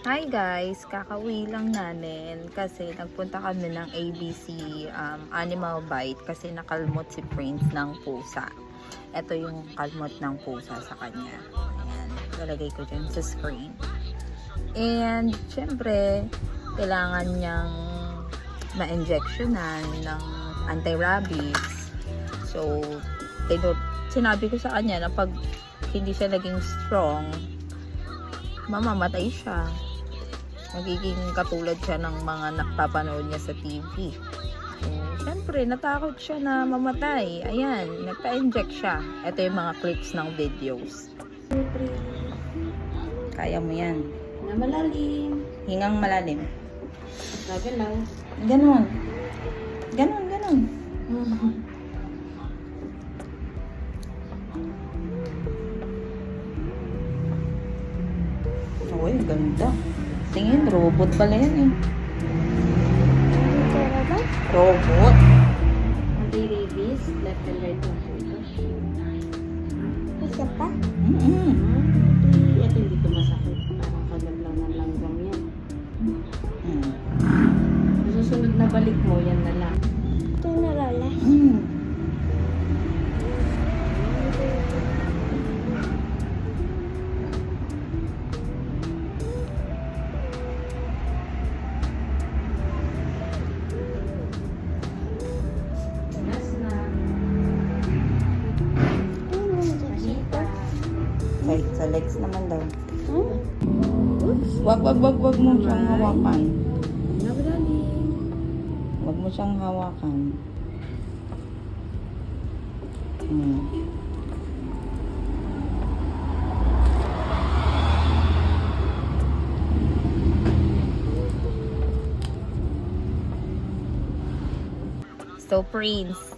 Hi guys, kakauwi lang namin kasi nagpunta kami ng ABC Animal Bite kasi nakalmot si Prince ng pusa. Ito yung kalmot ng pusa sa kanya. Ayan, lalagay ko dyan sa screen. And syempre, kailangan niyang ma-injectionan ng anti-rabies. So, sinabi ko sa kanya na pag hindi siya naging strong, mamamatay siya. Magiging katulad siya ng mga napapanood niya sa TV. So, syempre, natakot siya na mamatay. Ayan, nagpa-inject siya. Ito yung mga clips ng videos. Kaya mo yan. Na malalim. Hingang malalim. Gagalaw. Ganon. Ganon, ganon. Uy, ganda. Tingin, robot pala yan eh. Robot? Anti-rabies, left and right lang po ito. Isa pa? Ito hindi ito masakit. Parang kagat lang ng langgam yan. Sa susunod na balik mo, yan na lang. Ito na lola. Last na. Masita. Sa legs naman daw. Wag mo siyang hawakan. Na malalim. Wag mo siyang hawakan. So, Prince,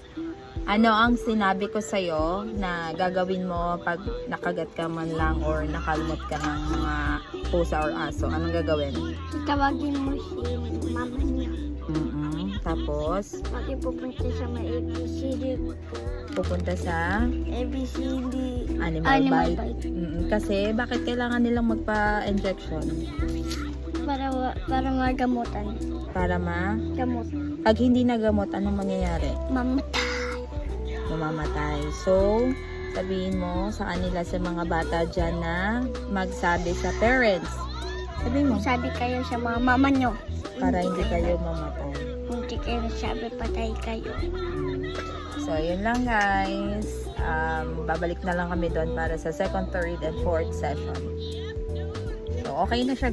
ano ang sinabi ko sa'yo na gagawin mo pag nakagat ka man lang or nakalmot ka ng mga pusa or aso? Anong gagawin? Tawagin mo si mama niya. Tapos, Pag ipupunta sa may ABCD, pupunta sa ABCD Animal Bite. Bite. Kasi, bakit kailangan nilang magpa-injection? Para magamutan. Para Gamot. pag hindi nagamot, anong mangyayari? Mamatay. Mamamatay. So, sabihin mo sa kanila, sa mga bata dyan na magsabi sa parents. Sabihin mo, Sabi kayo sa mga mama nyo. para hindi kayo mamatay. Hindi kayo sabi patay kayo. So, yun lang guys. Babalik na lang kami doon para sa second, third, and fourth session. So, okay na siya.